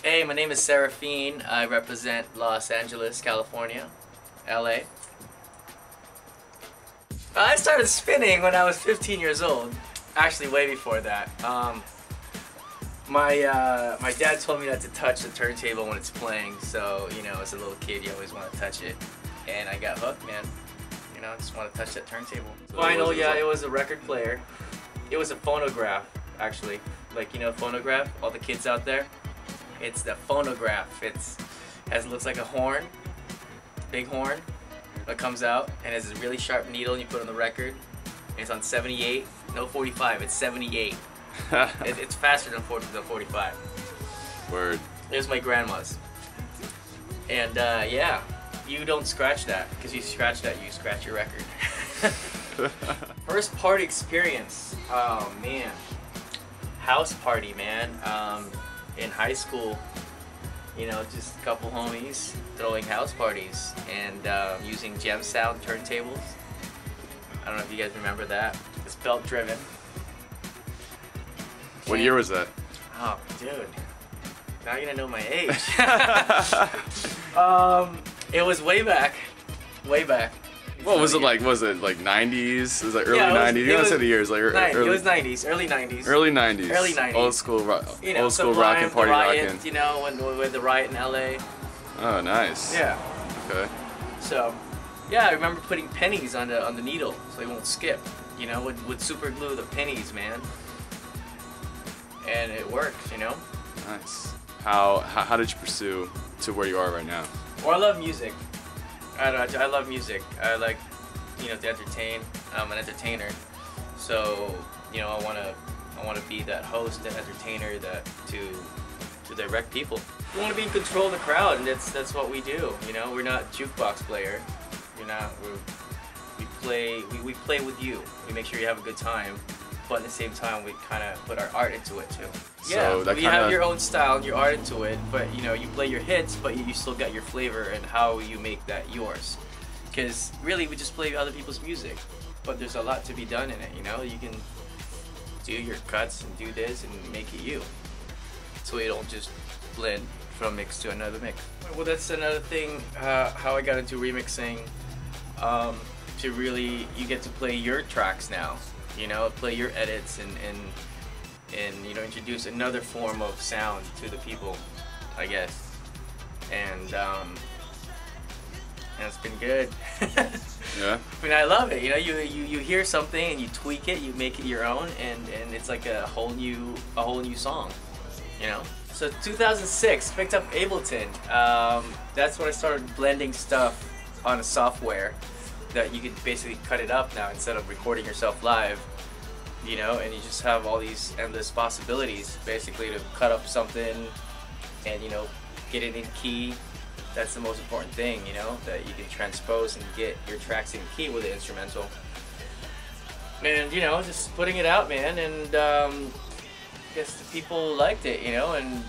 Hey, my name is Serafin. I represent Los Angeles, California, LA. I started spinning when I was 15 years old. Actually, way before that. My dad told me not to touch the turntable when it's playing, so, you know, as a little kid, you always want to touch it. And I got hooked, man. You know, I just want to touch that turntable. Vinyl, yeah, it was a record player. It was a phonograph, actually. Like, you know, phonograph, all the kids out there. It's the phonograph. It looks like a horn, big horn that comes out, and it's a really sharp needle, and you put on the record. And it's on 78, no 45, it's 78. It's faster than 45. Word. It was my grandma's. And yeah, you don't scratch that, because you scratch that, you scratch your record. First party experience, oh man. House party, man. In high school, you know, just a couple homies throwing house parties and using gem sound turntables. I don't know if you guys remember that. It's belt driven. What year was that? Oh, dude. Now you're gonna know my age. It was way back. Way back. What was it like? Was it like 90s? Was it early 90s? You gotta say the years. Like early, it was 90s, early 90s. Early 90s. Early 90s. Old school rock. You know, old school rockin', party rockin'. You know, when the riot in LA. Oh, nice. Yeah. Okay. So, yeah, I remember putting pennies on the needle so they won't skip. You know, would super glue the pennies, man. And it works, you know. Nice. How did you pursue to where you are right now? Well, I love music. I love music. I like, you know, to entertain. I'm an entertainer, so you know, I wanna be that host and entertainer that to direct people. We want to be in control of the crowd, and that's what we do. You know, we're not jukebox player. We play with you. We make sure you have a good time, but at the same time, we kind of put our art into it too. So yeah, you have your own style and your art into it, but you know, you play your hits, but you still got your flavor and how you make that yours. Because really, we just play other people's music, but there's a lot to be done in it. You know, you can do your cuts and do this and make it you, so you don't just blend from mix to another mix. Well, that's another thing. How I got into remixing. To really, you get to play your tracks now. You know, play your edits and you know, introduce another form of sound to the people, I guess. And it's been good. Yeah. I mean, I love it. You know, you hear something and you tweak it, you make it your own, and it's like a whole new song. You know. So 2006, picked up Ableton. That's when I started blending stuff on a software that you could basically cut it up now instead of recording yourself live. You know, and you just have all these endless possibilities basically to cut up something and, you know, get it in key. That's the most important thing, you know, that you can transpose and get your tracks in key with the instrumental. And, you know, just putting it out, man, and I guess the people liked it, you know, and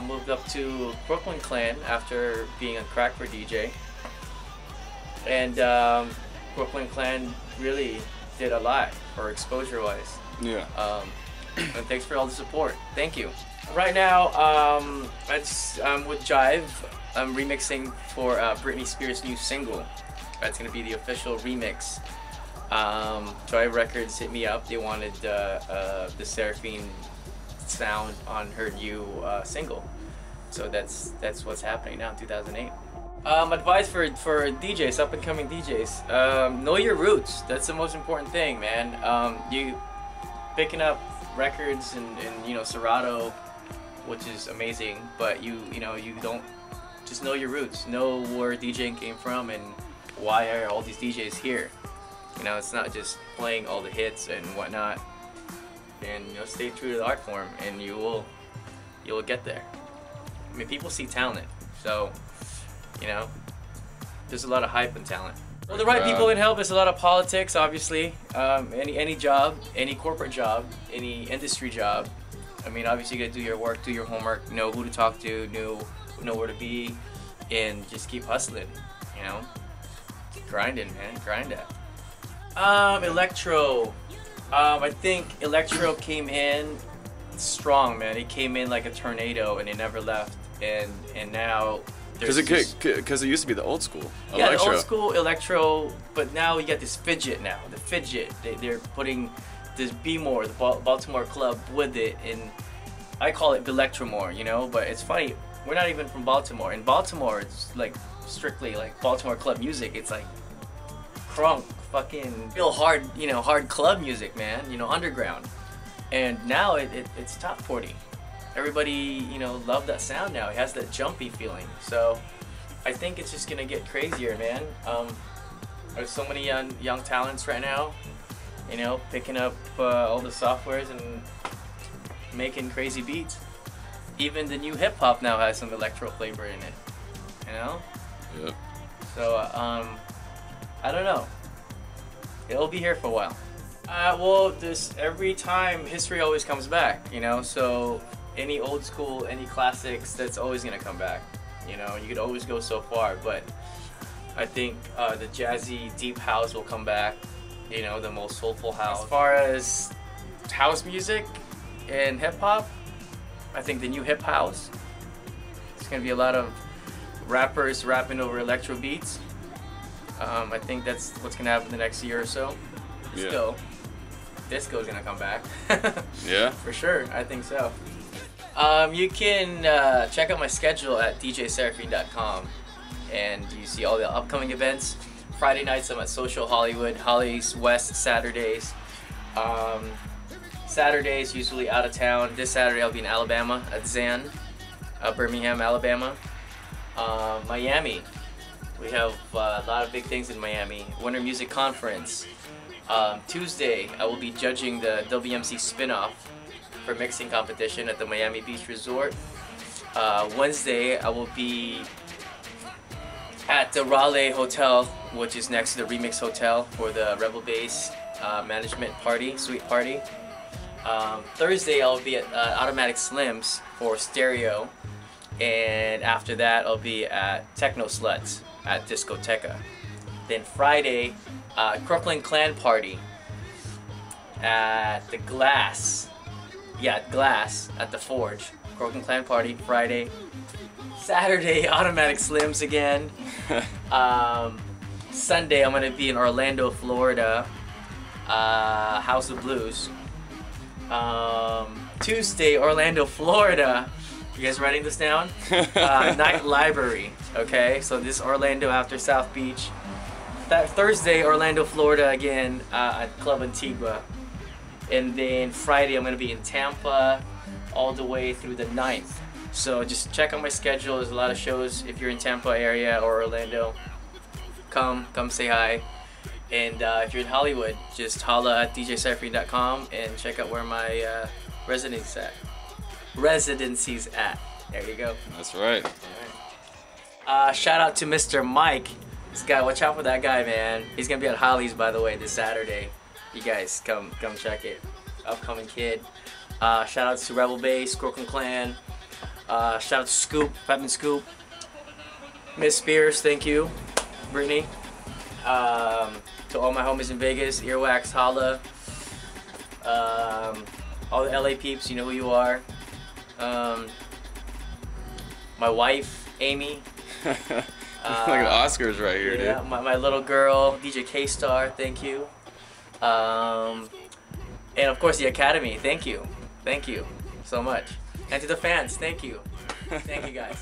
moved up to Brooklyn Clan after being a Crackford DJ. And Brooklyn Clan really did a lot for exposure wise. Yeah. And thanks for all the support. Thank you. Right now, I'm with Jive. I'm remixing for Britney Spears' new single. That's gonna be the official remix. Jive Records hit me up. They wanted the Serafin sound on her new single. So that's what's happening now in 2008. Advice for DJs, up and coming DJs. Know your roots. That's the most important thing, man. You picking up records and you know, Serato, which is amazing, but you know, you don't just know your roots. Know where DJing came from and why are all these DJs here. You know, it's not just playing all the hits and whatnot. And you know, stay true to the art form, and you will get there. I mean, people see talent, so. You know, there's a lot of hype and talent. Well, the right people can help. There's a lot of politics, obviously. Any job, any corporate job, any industry job. I mean, obviously you gotta do your work, do your homework, know who to talk to, know where to be, and just keep hustling. You know, grinding, man, grind it. Electro. I think electro came in strong, man. It came in like a tornado and it never left. And now because it used to be the old school electro. Yeah, the old school electro, but now you got this fidget now. The fidget, they're putting this B-more, the Baltimore club, with it, and I call it Electromore, you know. But it's funny, we're not even from Baltimore. In Baltimore, it's like strictly like Baltimore club music. It's like crunk, fucking real hard, you know, hard club music, man. You know, underground. And now it's top 40. Everybody, you know, love that sound now. It has that jumpy feeling. So I think it's just gonna get crazier, man. There's so many young talents right now, you know, picking up all the softwares and making crazy beats. Even the new hip hop now has some electro flavor in it, you know? Yeah. So I don't know. It'll be here for a while. Well, every time history always comes back, you know. So any old school, any classics, that's always gonna come back. You know, you could always go so far, but I think the jazzy, deep house will come back. You know, the most soulful house. As far as house music and hip hop, I think the new hip house. It's gonna be a lot of rappers rapping over electro beats. I think that's what's gonna happen the next year or so. Disco. Disco's gonna come back. Yeah? For sure, I think so. You can check out my schedule at djserafin.com, and you see all the upcoming events. Friday nights I'm at Social Hollywood, Holly's West Saturdays. Saturdays usually out of town. This Saturday I'll be in Alabama at Zan, Birmingham, Alabama. Miami, we have a lot of big things in Miami. Winter Music Conference. Tuesday I will be judging the WMC spin-off for mixing competition at the Miami Beach Resort. Wednesday I will be at the Raleigh Hotel, which is next to the Remix Hotel, for the Rebel Bass management party, suite party. Thursday I'll be at Automatic Slims for stereo, and after that I'll be at Techno Sluts at Discoteca. Then Friday, Crooklyn Clan party at the Glass. Yeah, Glass at the Forge. Crooklyn Clan party Friday. Saturday, Automatic Slims again. Sunday, I'm gonna be in Orlando, Florida. House of Blues. Tuesday, Orlando, Florida. You guys writing this down? Night Library. Okay, so this is Orlando after South Beach. Thursday, Orlando, Florida again at Club Antigua. And then Friday, I'm going to be in Tampa all the way through the 9th. So just check out my schedule. There's a lot of shows if you're in Tampa area or Orlando. Come say hi. And if you're in Hollywood, just holla at djserafin.com and check out where my residency's at. There you go. That's right. All right. Shout out to Mr. Mike. This guy, watch out for that guy, man. He's gonna be at Holly's, by the way, this Saturday. You guys come check it. Upcoming kid. Shout out to Rebel Bass, Crooklyn Clan. Shout out to Scoop, Pepin Scoop. Miss Spears, thank you. Brittany. To all my homies in Vegas, Earwax, holla. All the LA peeps, you know who you are. My wife, Amy. Like the Oscars right here, yeah, dude. My little girl, DJ K-Star, thank you. And of course the Academy, thank you. Thank you so much. And to the fans, thank you. Thank you guys.